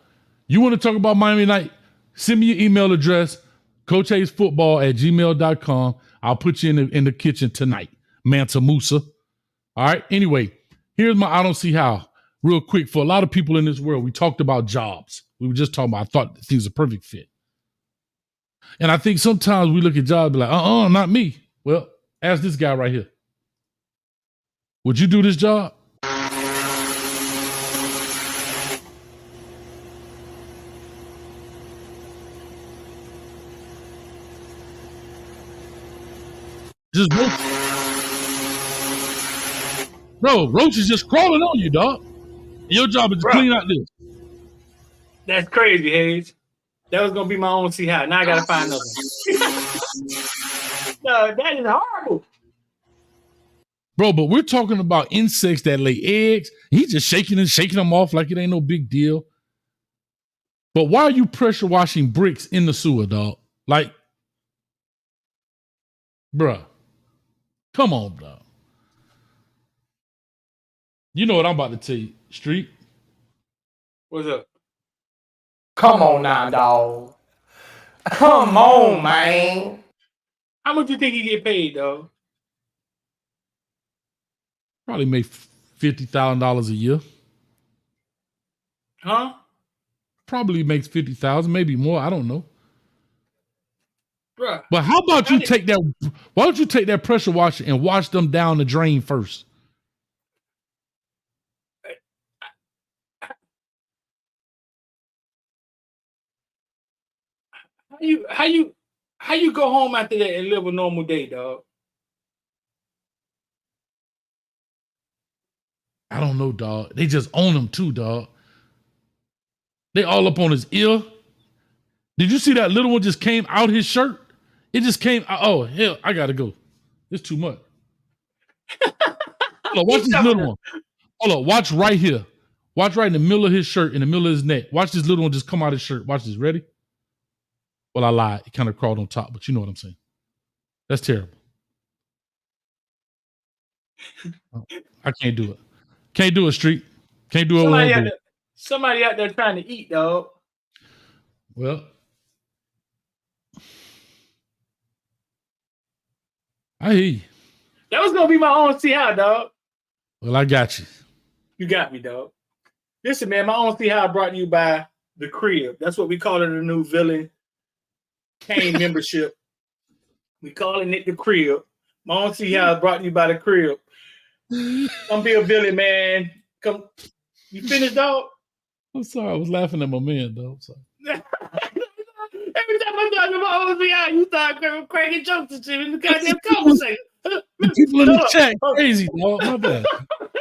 Speaker 1: You want to talk about Miami Night? Send me your email address, coachhaysfootball@gmail.com. I'll put you in the kitchen tonight, Mansa Musa. All right. Anyway, here's my I don't see how. Real quick, for a lot of people in this world, we talked about jobs. We were just talking about, I thought things are perfect fit. And I think sometimes we look at jobs and be like, not me. Well, ask this guy right here. Would you do this job? Just bro, Roach is just crawling on you, dog. Your job is to clean out this.
Speaker 2: That's crazy, Hayes. That was gonna be my own see how. Now I gotta find another. No, that is horrible.
Speaker 1: Bro, but we're talking about insects that lay eggs. He's just shaking them off like it ain't no big deal. But why are you pressure washing bricks in the sewer, dog? Like, bruh. Come on, dog. You know what I'm about to tell you, Street.
Speaker 2: What's up?
Speaker 5: Come on now, dog. Come on, man.
Speaker 2: How much you think he get paid, though?
Speaker 1: Probably make $50,000 a year.
Speaker 2: Huh?
Speaker 1: Probably makes $50,000, maybe more. I don't know.
Speaker 2: Bruh.
Speaker 1: But how about you take that? Why don't you take that pressure washer and wash them down the drain first?
Speaker 2: How you go home after that and live a normal day, dog?
Speaker 1: I don't know, dog. They just own him too, dog. They all up on his ear. Did you see that little one just came out his shirt? It just came out. Oh, hell, I gotta go. It's too much. Hold on, watch this little one. Hold on, watch right here. Watch right in the middle of his shirt, in the middle of his neck. Watch this little one just come out his shirt. Watch this. Ready? Well, I lied. It kind of crawled on top, but you know what I'm saying. That's terrible. I can't do it. Can't do it, Street. Can't do it.
Speaker 2: Somebody out there trying to eat, dog.
Speaker 1: Well, I hear you.
Speaker 2: That was gonna be my own see how, dog.
Speaker 1: Well, I got you.
Speaker 2: You got me, dog. Listen, man, my own see how brought to you by the crib. That's what we call it, a new villain Kane membership. We calling it the crib. My own see how brought to you by the crib. Come be a villain, man. Come. You finished, dog?
Speaker 1: I'm sorry. I was laughing at my man, though.
Speaker 2: Every time I talk about own see how, you start cracking jokes and shit in the goddamn conversation.
Speaker 1: People in the chat crazy, dog. My bad.
Speaker 2: What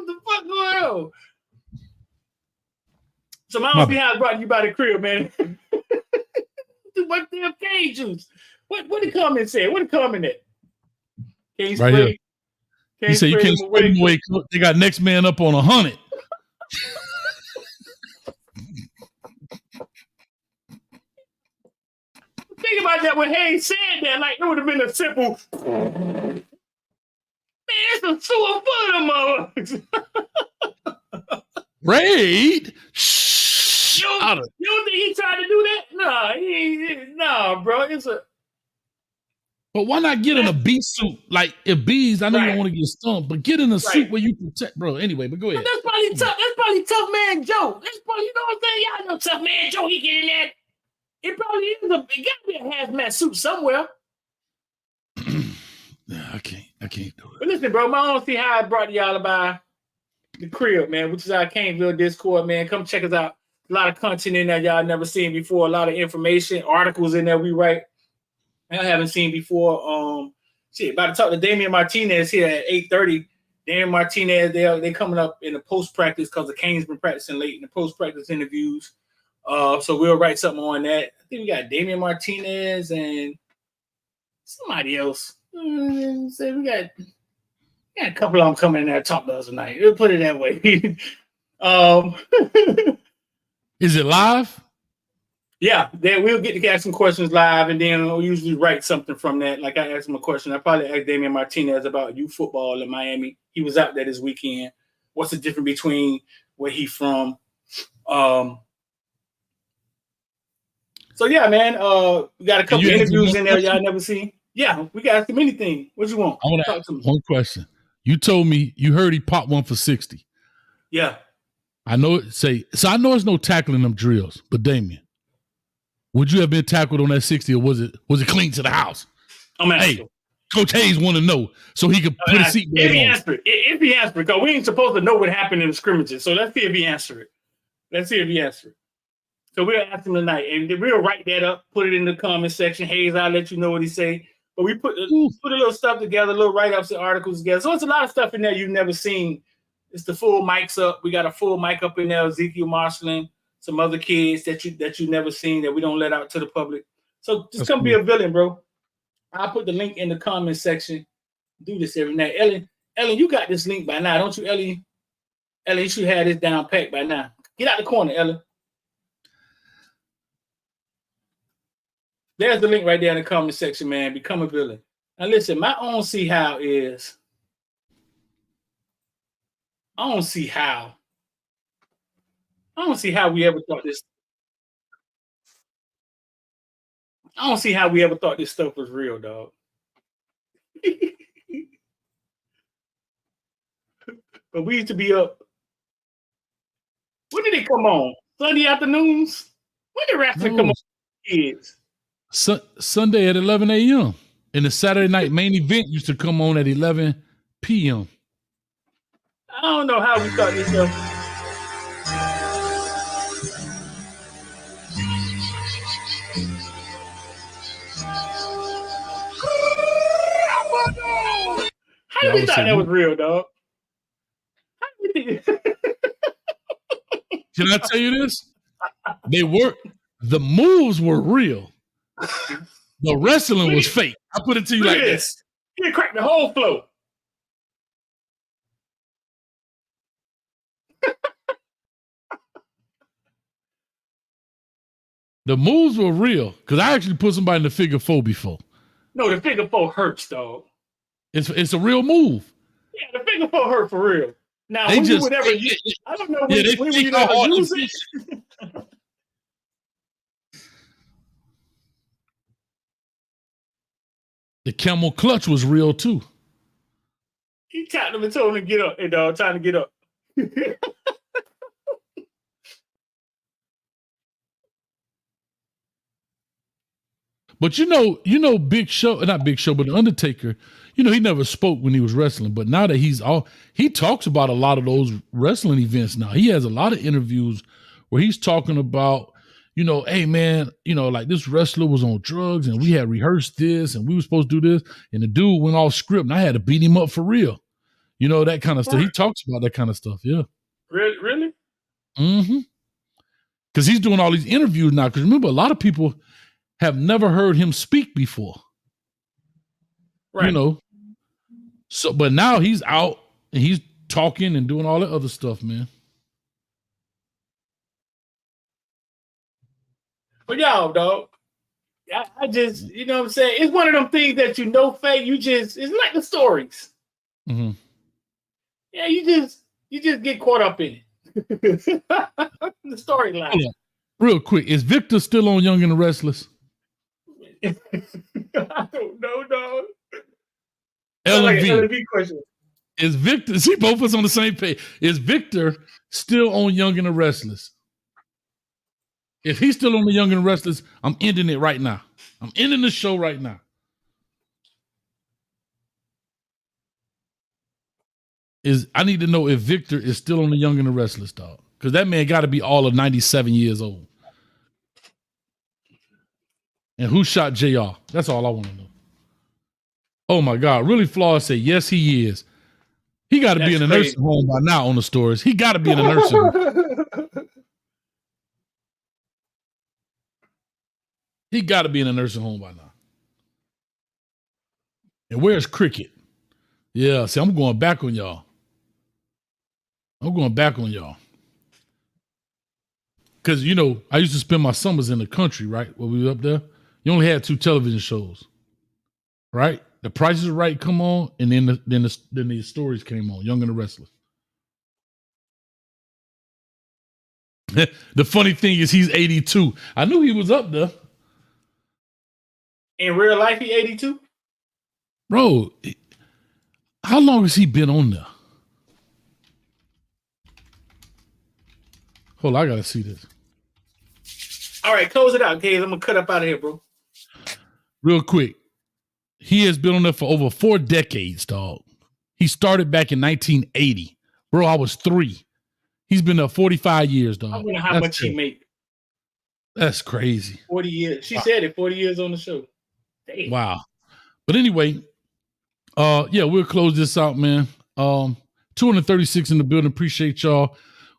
Speaker 2: the fuck going on? So my own see how brought to you by the crib, man. What damn cane juice? What the comment said? What the comment at? Can you
Speaker 1: right
Speaker 2: spray?
Speaker 1: here. He said you can't spray them away. They got next man up on 100.
Speaker 2: Think about that when Hayes said that, like it would have been a simple. Man, it's a sewer full of motherfuckers.
Speaker 1: Raid?
Speaker 2: You don't think he tried to do that? Nah, bro. It's a.
Speaker 1: But why not get in a bee suit? Like if bees, I know you don't want to get stung, but get in a suit where you protect, bro. Anyway, but go ahead.
Speaker 2: But that's probably tough. That's probably Tough Man Joe. That's probably, you know what I'm saying? Y'all know Tough Man Joe. He get in that. It probably is it gotta be a hazmat suit somewhere.
Speaker 1: I can't do it.
Speaker 2: But listen, bro, my own see how I brought y'all by the crib, man, which is our Caneville Discord, man. Come check us out. A lot of content in there y'all never seen before. A lot of information, articles in there we write. I haven't seen before. About to talk to Damian Martinez here at 8:30. Damian Martinez, they coming up in the post practice because the Kane's been practicing late in the post practice interviews. So we'll write something on that. I think we got Damian Martinez and somebody else. So we got a couple of them coming in there to talk to us tonight. We'll put it that way.
Speaker 1: Is it live?
Speaker 2: Yeah, then we'll get to ask some questions live, and then we'll usually write something from that. Like I asked him a question. I probably asked Damian Martinez about youth football in Miami. He was out there this weekend. What's the difference between where he from? So yeah, man. We got a couple of interviews in there y'all never seen. Yeah, we can ask him anything. What you want?
Speaker 1: I want to ask one question. You told me you heard he popped one for 60.
Speaker 2: Yeah.
Speaker 1: I know I know it's no tackling them drills, but Damian, would you have been tackled on that 60 or was it clean to the house? Hey, Coach Hayes want to know so he could put a seatbelt on.
Speaker 2: If he answered, because we ain't supposed to know what happened in the scrimmages. So let's see if he answered it. So we'll ask him tonight, and we'll write that up, put it in the comment section. Hayes, I'll let you know what he say. But we put a little stuff together, little write-ups and articles together. So it's a lot of stuff in there you've never seen. It's the full mics up. We got a full mic up in there, Ezekiel Marshall, some other kids that you never seen that we don't let out to the public. So just come be a villain, bro. I'll put the link in the comment section. Do this every night. Ellen, you got this link by now, don't you, Ellie? Ellen, you should have this down packed by now. Get out the corner, Ellen. There's the link right there in the comment section, man. Become a villain. Now listen, my own see how is I don't see how we ever thought this. I don't see how we ever thought this stuff was real, dog. But we used to be up. When did it come on? Sunday afternoons? When did wrestling come on? Kids.
Speaker 1: Sunday at 11 a.m. And the Saturday night main event used to come on at 11 p.m.
Speaker 2: I don't know how we thought this stuff. How did we thought that was real, dog?
Speaker 1: Can I tell you this? The moves were real. The wrestling was fake. I put it to you like this.
Speaker 2: He cracked the whole flow.
Speaker 1: The moves were real because I actually put somebody in the figure 4 before.
Speaker 2: No, the figure 4 hurts, dog.
Speaker 1: It's a real move.
Speaker 2: Yeah, the figure 4 hurt for real. Now, I don't know when you ever use it.
Speaker 1: The camel clutch was real too.
Speaker 2: He tapped him and told him to get up. Hey, dog, time to get up.
Speaker 1: But you know, Big Show, not Big Show, but the Undertaker, he never spoke when he was wrestling. But now that he talks about a lot of those wrestling events now. He has a lot of interviews where he's talking about, hey man, like this wrestler was on drugs and we had rehearsed this and we were supposed to do this. And the dude went off script and I had to beat him up for real. That kind of stuff. He talks about that kind of stuff. Yeah.
Speaker 2: Really?
Speaker 1: Mm-hmm. Because he's doing all these interviews now. Because remember, a lot of people have never heard him speak before.
Speaker 2: Right.
Speaker 1: So, but now he's out and he's talking and doing all that other stuff, man.
Speaker 2: But y'all, dog, I just, what I'm saying? It's one of them things that fake. It's like the stories.
Speaker 1: Mm-hmm.
Speaker 2: Yeah, you just get caught up in it. The storyline.
Speaker 1: Yeah. Real quick, is Victor still on Young and the Restless?
Speaker 2: I don't know, dog.
Speaker 1: LV question. Is Victor? See, both of us on the same page. Is Victor still on Young and the Restless? If he's still on the Young and the Restless, I'm ending it right now. I'm ending the show right now. I need to know if Victor is still on the Young and the Restless, dog. Because that man got to be all of 97 years old. And who shot JR? That's all I want to know. Oh my God. Really Flawed said, yes, he is. He got to be in a nursing home by now on the stories. He got to be in a nursing home. He got to be in a nursing home by now. And where's Cricket? Yeah, see, I'm going back on y'all. Because, you know, I used to spend my summers in the country, right? When we were up there. You only had 2 television shows, right? The Price is Right come on, and then the stories came on, Young and the Restless. The funny thing is he's 82. I knew he was up there.
Speaker 2: In real life, he 82?
Speaker 1: Bro, how long has he been on there? Hold on, I gotta see this.
Speaker 2: All right, close it out, kids. I'm gonna cut up out of here, bro.
Speaker 1: Real quick. He has been on there for over 4 decades, dog. He started back in 1980. Bro, I was 3. He's been there 45 years, dog.
Speaker 2: I wonder how much he made.
Speaker 1: That's crazy.
Speaker 2: 40 years. She said it, 40 years on the show. Damn.
Speaker 1: Wow. But anyway, yeah, we'll close this out, man. 236 in the building. Appreciate y'all.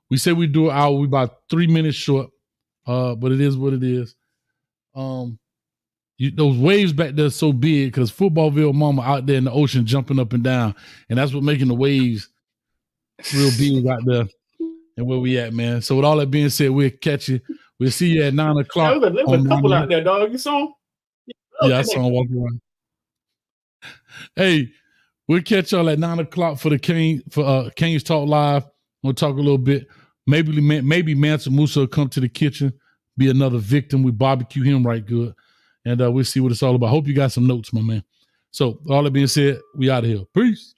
Speaker 1: We said we do an hour. We about 3 minutes short. But it is what it is. Those waves back there are so big because Footballville mama out there in the ocean jumping up and down. And that's what making the waves real big out there and where we at, man. So with all that being said, we'll catch you. We'll see you at 9 o'clock.
Speaker 2: There was a couple out there, dog. You saw him?
Speaker 1: Yeah, I saw him walking around. Hey, we'll catch y'all at 9 o'clock for the Kings Talk Live. We'll talk a little bit. Maybe Mansa Musa will come to the kitchen, be another victim. We barbecue him right good. And we'll see what it's all about. Hope you got some notes, my man. So all that being said, we out of here. Peace.